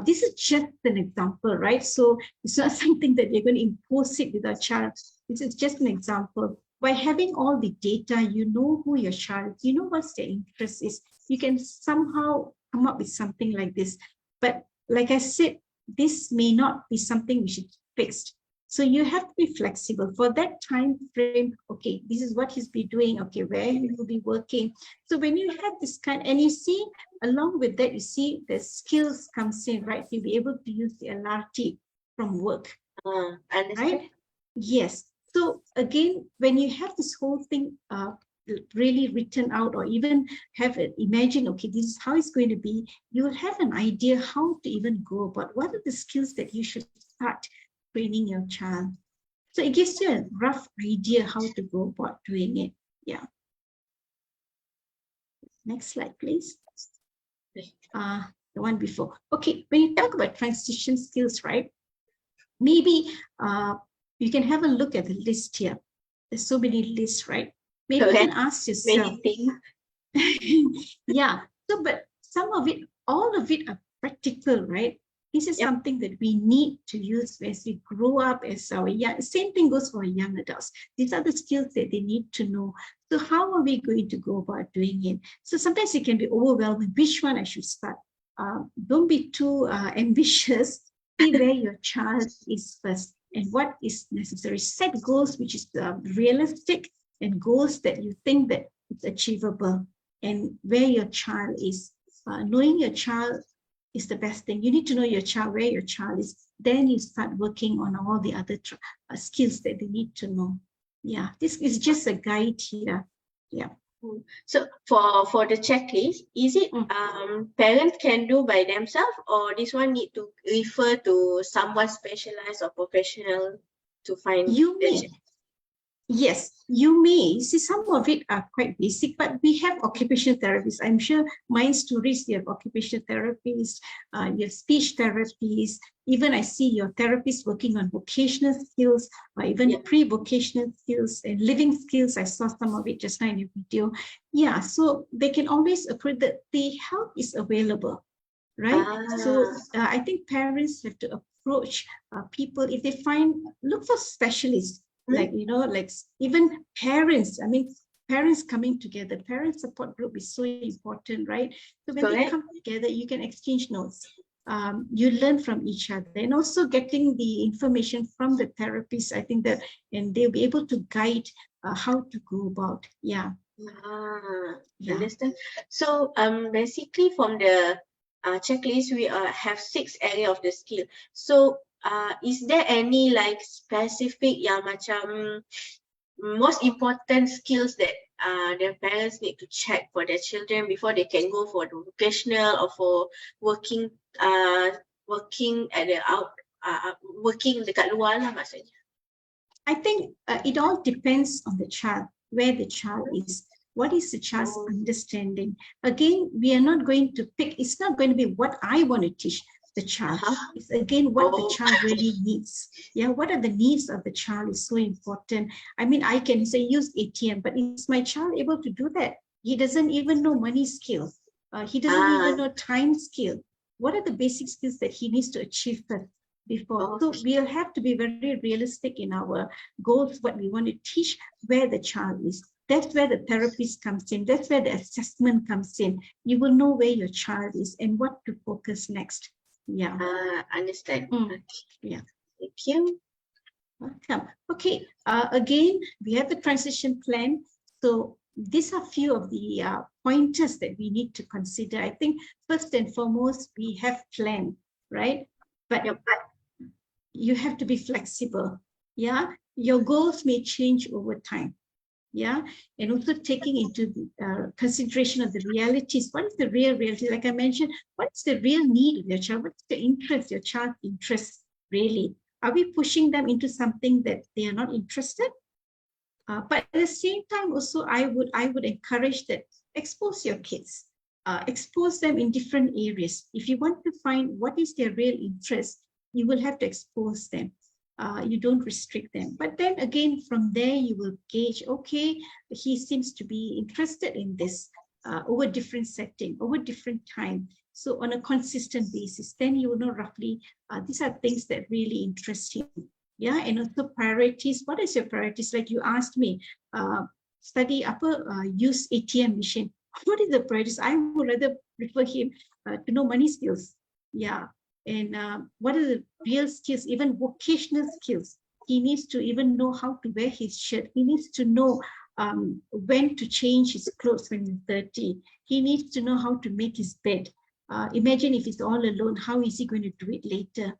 This is just an example, right? So it's not something that you're going to impose it with a child. This is just an example. By having all the data, you know who your child is, you know what their interest is. You can somehow come up with something like this. But like I said, this may not be something we should fix. So you have to be flexible for that time frame. Okay, this is what he's be doing. Okay, where he will be working. So when you have this and you see, along with that, you see the skills comes in, right? You'll be able to use the LRT from work, right? Yes. So again, when you have this whole thing really written out, or even have it, imagine, okay, this is how it's going to be, you will have an idea how to even go about what are the skills that you should start training your child. So it gives you a rough idea how to go about doing it. Yeah. Next slide, please. The one before. Okay, when you talk about transition skills, right? Maybe you can have a look at the list here. There's so many lists, right? Maybe you can ask yourself. Yeah. So, but some of it, all of it are practical, right? This is something that we need to use as we grow up as our young. Same thing goes for young adults. These are the skills that they need to know. So how are we going to go about doing it? So sometimes it can be overwhelming. Which one I should start? Don't be too ambitious. See where your child is first and what is necessary. Set goals which is realistic and goals that you think that it's achievable, and where your child is. Knowing your child is the best thing. You need to know your child, where your child is. Then you start working on all the other skills that they need to know. Yeah, this is just a guide here. Yeah. So for the checklist, is it parents can do by themselves, or this one need to refer to someone specialized or professional to find? You may. Yes, you may. See, some of it are quite basic, but we have occupational therapists. I'm sure Minds to Reach, you have occupational therapists, you have speech therapists. Even I see your therapists working on vocational skills, or even pre-vocational skills and living skills. I saw some of it just now in your video. Yeah, so they can always approve that the help is available, right? So I think parents have to approach people if they look for specialists. Like, like even parents, I mean, parents coming together. Parent support group is so important, right? So when they Correct. come together, you can exchange notes. You learn from each other, and also getting the information from the therapist. I think that, and they'll be able to guide how to go about. Yeah. Yeah. Understand. So basically from the checklist we have 6 area of the skill. So is there any like specific yang macam most important skills that their parents need to check for their children before they can go for the vocational or for working at the working dekat luar lah maksudnya. I think it all depends on the child, where the child is. What is the child's understanding? Again, we are not going to pick, it's not going to be what I want to teach the child. It's again what the child really needs. Yeah, what are the needs of the child is so important. I mean, I can say use ATM, but is my child able to do that? He doesn't even know money skills. He doesn't even know time skill. What are the basic skills that he needs to achieve first before? So we'll have to be very realistic in our goals, what we want to teach, where the child is. That's where the therapist comes in. That's where the assessment comes in. You will know where your child is and what to focus next. Yeah. Understand. Yeah. Thank you. Welcome. Okay. Again, we have the transition plan. So these are few of the pointers that we need to consider. I think first and foremost, we have plan, right? But you have to be flexible. Yeah. Your goals may change over time. Yeah, and also taking into consideration of the realities. What is the real reality? Like I mentioned, what is the real need of your child? What's the interest, your child's interest really? Are we pushing them into something that they are not interested? But at the same time, also, I would encourage that expose your kids, expose them in different areas. If you want to find what is their real interest, you will have to expose them. You don't restrict them. But then again, from there, you will gauge, okay, he seems to be interested in this over different setting, over different time. So on a consistent basis, then you will know roughly, these are things that really interest him. Yeah, and also priorities. What is your priorities? Like you asked me, study use ATM machine. What is the priorities? I would rather prefer him to know money skills. Yeah. And what are the real skills, even vocational skills? He needs to even know how to wear his shirt. He needs to know when to change his clothes when he's dirty. He needs to know how to make his bed. Imagine if he's all alone, how is he going to do it later?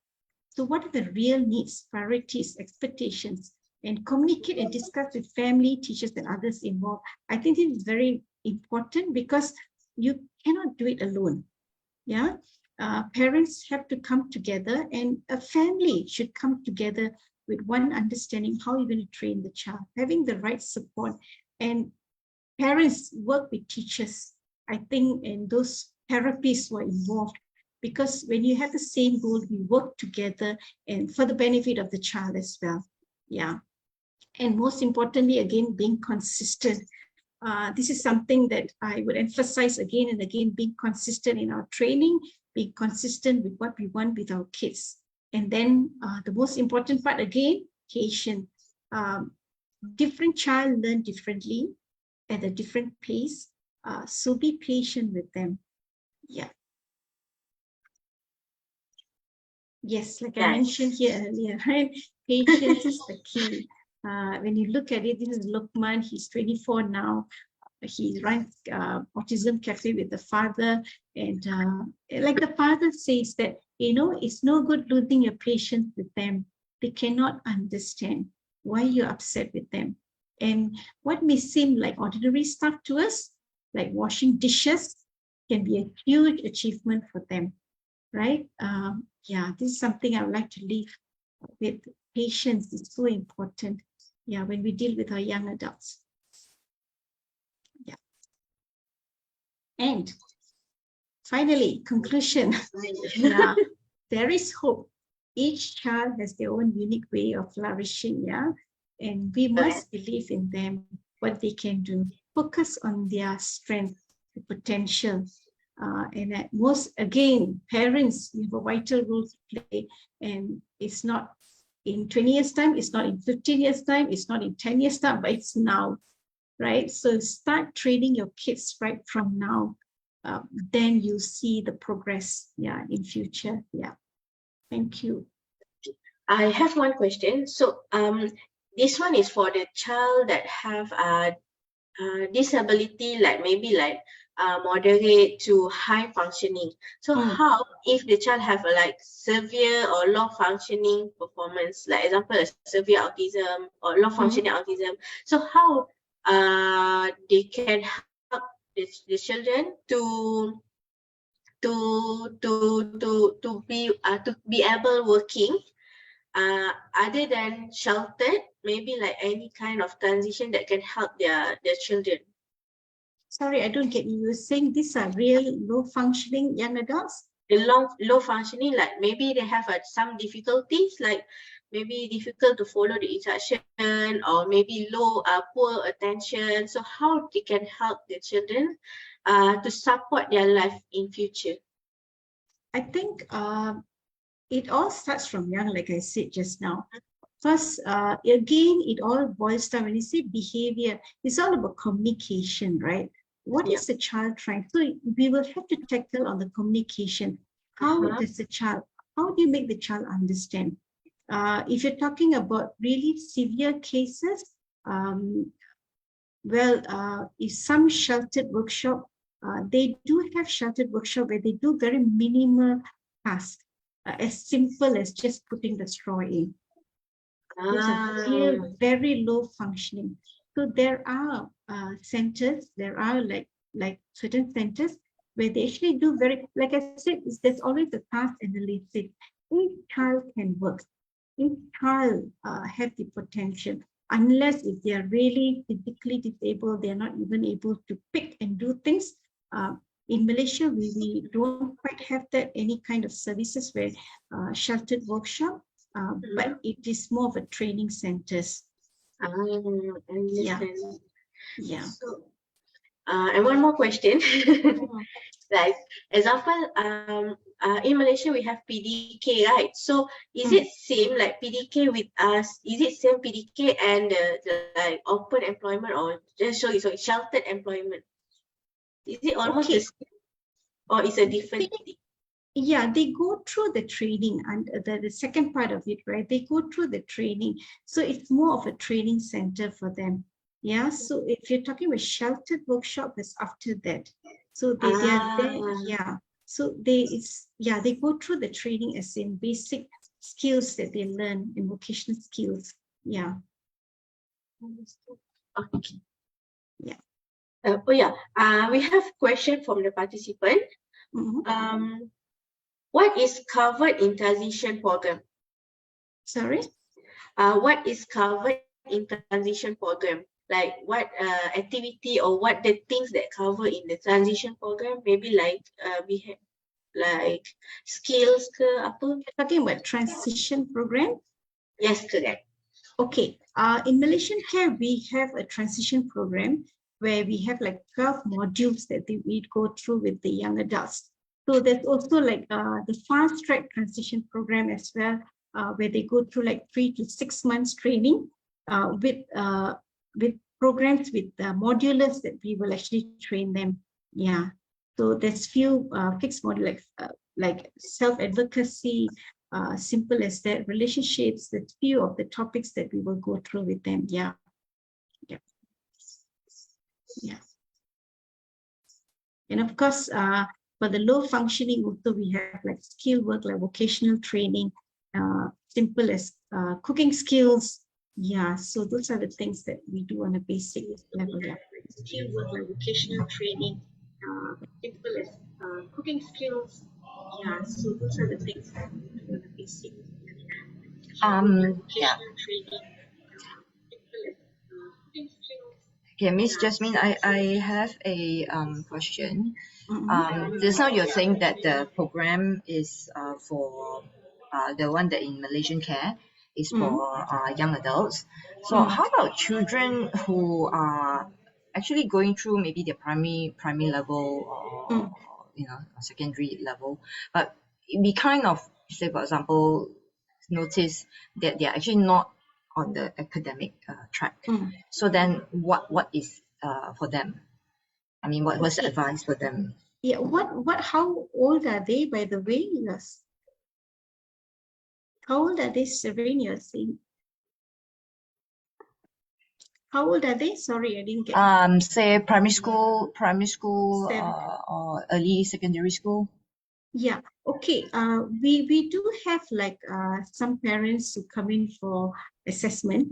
So what are the real needs, priorities, expectations? And communicate and discuss with family, teachers, and others involved. I think this is very important because you cannot do it alone. Yeah. Parents have to come together, and a family should come together with one understanding how you're going to train the child, having the right support, and parents work with teachers, I think, and those therapists were involved, because when you have the same goal, we work together and for the benefit of the child as well. Yeah. And most importantly, again, being consistent. This is something that I would emphasize again and again, being consistent in our training, being consistent with what we want with our kids. And then the most important part, again, patience. Different child learn differently at a different pace. So be patient with them. Yeah. Yes, like I mentioned here earlier, right? Patience is the key. When you look at it, this is Lukman, he's 24 now. He runs Autism Cafe with the father. And like the father says that, it's no good losing your patience with them. They cannot understand why you're upset with them. And what may seem like ordinary stuff to us, like washing dishes, can be a huge achievement for them, right? Yeah, this is something I would like to leave with. Patience is so important. Yeah, when we deal with our young adults. Yeah. And finally, conclusion. Yeah, there is hope. Each child has their own unique way of flourishing, yeah? And we must believe in them, what they can do. Focus on their strength, the potential. And at most, again, parents have a vital role to play. And it's not in 20 years' time, it's not in 15 years' time, it's not in 10 years' time, but it's now. right? So start training your kids right from now. Then you see the progress, in future. Thank you. I have one question. So this one is for the child that have disability, like maybe like moderate to high functioning. So how if the child have a like severe or low functioning performance, like example a severe autism or low functioning autism, so how they can help the children to be able working other than sheltered, maybe like any kind of transition that can help their children. Sorry, I don't get you. You're saying these are real low functioning young adults? The low functioning, like maybe they have some difficulties, like maybe difficult to follow the instruction, or maybe poor attention. So how they can help the children to support their life in future? I think it all starts from young, like I said just now. First, again, it all boils down, when you say behavior, it's all about communication, right? What is the child trying? So we will have to tackle on the communication. How does the child, how do you make the child understand? If you're talking about really severe cases, if some sheltered workshop, they do have sheltered workshop where they do very minimal tasks, as simple as just putting the straw in. Those are very low functioning. So there are centers, there are like certain centers where they actually do very, like I said, there's always a task analysis. Each child can work. Each child have the potential. Unless if they are really physically disabled, they're not even able to pick and do things. In Malaysia, we don't quite have that, any kind of services where sheltered workshop, but it is more of a training centers. I understand. Yeah. So, and one more question. Like example, in Malaysia we have PDK, right? So is it same like PDK with us? Is it same PDK and the like open employment, or just sorry sheltered employment? Is it almost the same, or is a different thing? Yeah, they go through the training, and the second part of it, right? They go through the training. So it's more of a training center for them. Yeah. So if you're talking about sheltered workshop, is after that. So they are there. Yeah. So they go through the training as in basic skills that they learn in vocational skills. Yeah. Okay. Yeah. We have question from the participant. What is covered in transition program? Sorry? What is covered in transition program? Like what activity or what the things that cover in the transition program? Maybe like we have like skills ke apa? You're talking about transition program? Yes, correct. Okay. In Malaysian Care, we have a transition program where we have like 12 modules that we go through with the young adults. So there's also like the fast track transition program as well, where they go through like 3 to 6 months training with programs with modulars that we will actually train them. Yeah. So there's few fixed modules like self-advocacy, simple as that, relationships, there's few of the topics that we will go through with them. Yeah. And of course, for the low functioning, also we have like skill work, like vocational training, simple as cooking skills. Yeah, so those are the things that we do on a basic level. Yeah. Skill work, like vocational training, simple as cooking skills. Yeah, so those are the things that we do on a basic level. Okay, Miss Jasmine, I have a question. Just now you're saying that the program is for the one that in Malaysian Care is for young adults. So how about children who are actually going through maybe their primary level or secondary level, but we kind of say, for example, notice that they are actually not on the academic track. So then what is for them? I mean, what's the advice for them? Yeah, how old are they, by the way? Yes. How old are they, Serene, you're saying? How old are they? Sorry, I didn't get Say primary school, Seven. or early secondary school. Yeah, okay. We do have like some parents who come in for assessment.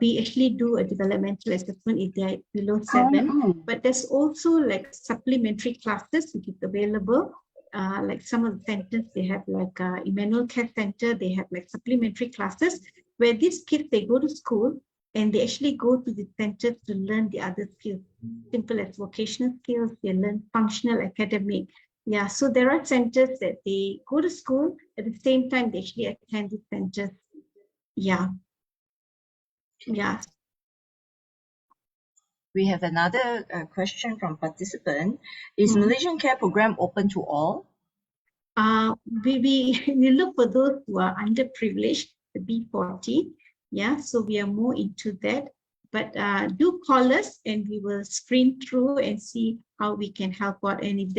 We actually do a developmental assessment if they're below 7, but there's also like supplementary classes which is available. Like some of the centers, they have like Emmanuel Care Center, they have like supplementary classes where these kids, they go to school and they actually go to the center to learn the other skills, simple as vocational skills, they learn functional academic. Yeah, so there are centers that they go to school at the same time they actually attend the centers. Yeah. Yeah. We have another question from participant. Is Malaysian Care program open to all? We look for those who are underprivileged, the B40. Yeah, so we are more into that. But do call us and we will screen through and see how we can help out. And if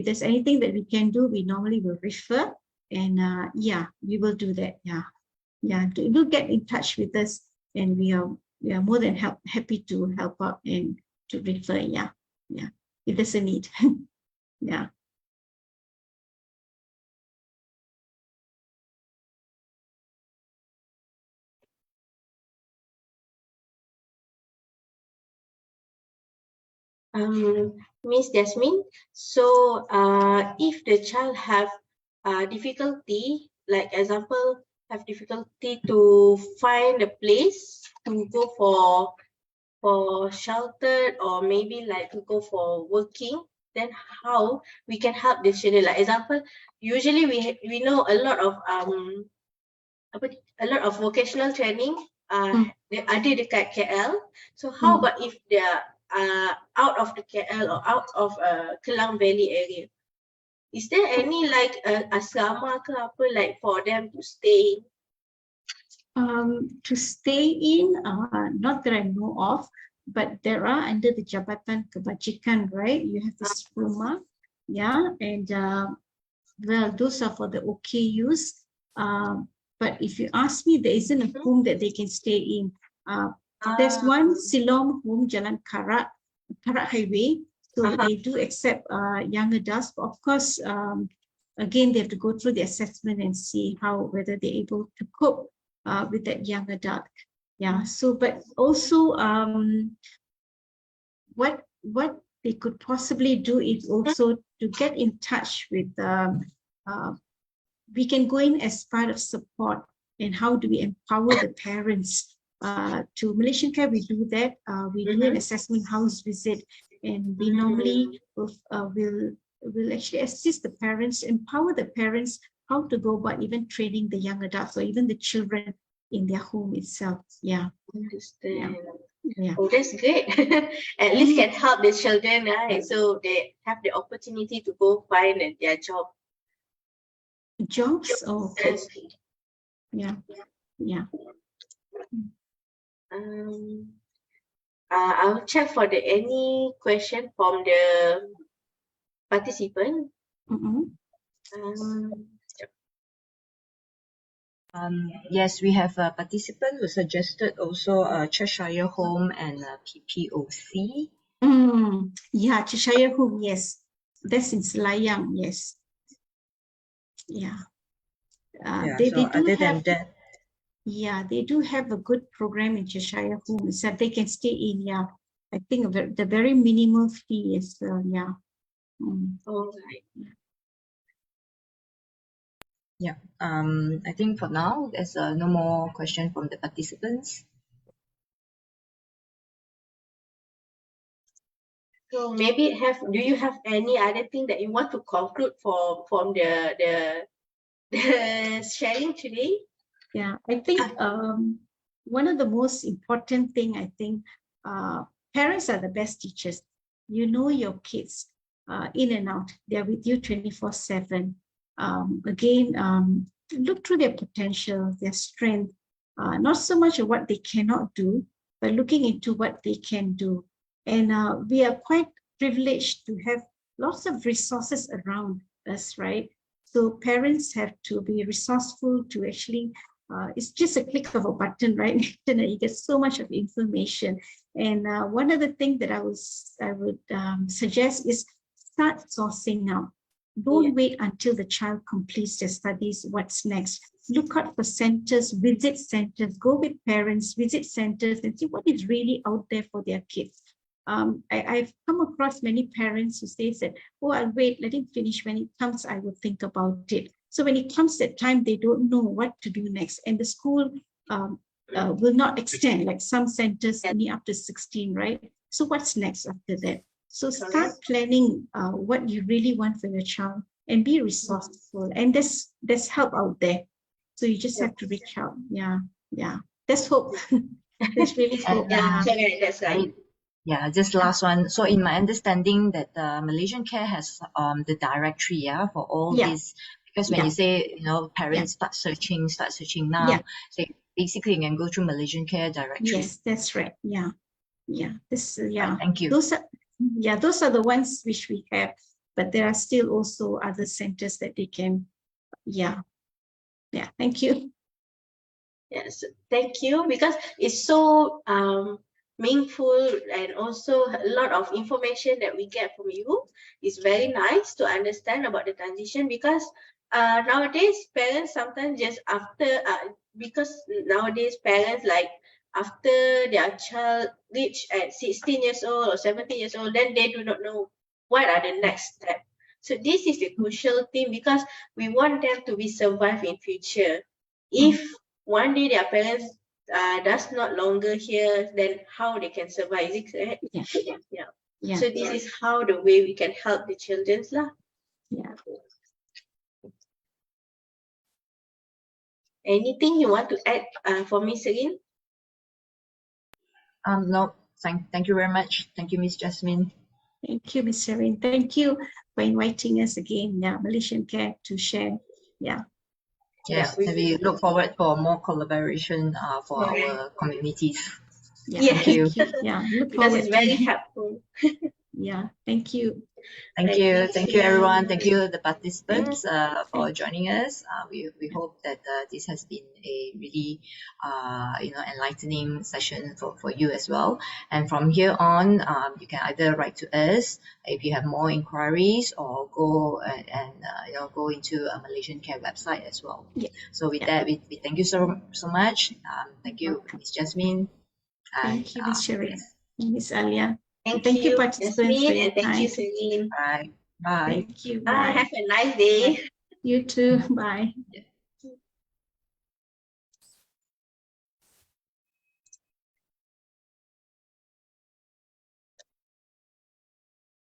there's anything that we can do, we normally will refer. And yeah, we will do that. Yeah. Yeah, do get in touch with us, and we are more than happy to help out and to refer. Yeah, yeah, if there's a need. Yeah. Miss Jasmine, so if the child have difficulty, like example, have difficulty to find a place to go for sheltered, or maybe like to go for working, then how we can help the children? Like example, usually we know a lot of vocational training ada dekat KL. So how about if they are out of the KL or out of Kelang Valley area? Is there any like asrama ke apa like for them to stay? To stay in, not that I know of, but there are under the Jabatan Kebajikan, right? You have this rumah, yeah, and well, those are for the OKUs. But if you ask me, there isn't a home that they can stay in. There's one Silom home, Jalan Karak Highway. So they do accept young adults. But of course, again, they have to go through the assessment and see whether they're able to cope with that young adult. Yeah. So, but also, what they could possibly do is also to get in touch with we can go in as part of support, and how do we empower the parents to Malaysian Care. We do that. We do an assessment house visit, and we normally will actually assist the parents, empower the parents how to go about even training the young adults or even the children in their home itself. Yeah. Understand. Yeah. Oh, that's great. At least can help the children, right? So they have the opportunity to go find their job. Jobs? Oh, okay. Yeah. Yeah. I'll check for any question from the participant. Yes, we have a participant who suggested also Cheshire Home and PPOC. Yeah, Cheshire Home, yes. That's in Selayang, yes. Yeah. They do have that. Yeah, they do have a good program in Cheshire Home, so they can stay in. Yeah, I think the very minimal fee is yeah. All right. Yeah. I think for now there's no more question from the participants. So maybe do you have any other thing that you want to conclude from the sharing today? Yeah, I think one of the most important thing, I think, parents are the best teachers. You know your kids in and out. They're with you 24/7. Again, look through their potential, their strength, not so much of what they cannot do, but looking into what they can do. And we are quite privileged to have lots of resources around us, right? So parents have to be resourceful to actually, it's just a click of a button, right? Internet, you get so much of information. And one of the things that I would suggest is start sourcing out. Don't wait until the child completes their studies. What's next? Look out for centers, visit centers, go with parents, visit centers and see what is really out there for their kids. I've come across many parents who say that, oh, I'll wait, let him finish. When it comes, I will think about it. So when it comes that time, they don't know what to do next. And the school will not extend, like some centers only up to 16, right? So what's next after that? So start planning what you really want for your child and be resourceful. And there's help out there. So you just have to reach out. Yeah. There's hope. There's really hope. That's right. Yeah, just last one. So in my understanding that Malaysian Care has the directory, for all this, because when you say, parents start searching now, so basically you can go through Malaysian Care directory. Yes, that's right. Yeah. Thank you. Those are the ones which we have, but there are still also other centers that they can. Thank you. Yes, thank you, because it's so meaningful, and also a lot of information that we get from you. It's very nice to understand about the transition, because nowadays parents sometimes just after because nowadays parents, like, after their child reach at 16 years old or 17 years old, then they do not know what are the next steps. So this is the crucial thing, because we want them to be survive in future. If one day their parents does not longer here, then how they can survive? Is it correct? Yeah. So this is how the way we can help the children lah. Yeah. Anything you want to add for Miss Serene? No, thank you very much. Thank you, Miss Jasmine. Thank you, Ms. Serene. Thank you for inviting us again, Malaysian Care, to share. Yeah, and we look forward for more collaboration for our communities. Thank you. Look because forward it's very helpful. Thank you. Thank you everyone. Thank you the participants for joining us. We hope that this has been a really enlightening session for you as well. And from here on, you can either write to us if you have more inquiries, or go and go into a Malaysian Care website as well. So with that, we thank you so much. Thank you, Ms. Jasmine. Thank you, Ms. Shereen. Ms. Alia. Thank you, participants, Jasmine, for your and thank you, time. Serene. Bye. Thank you. Have a nice day. You too. Bye.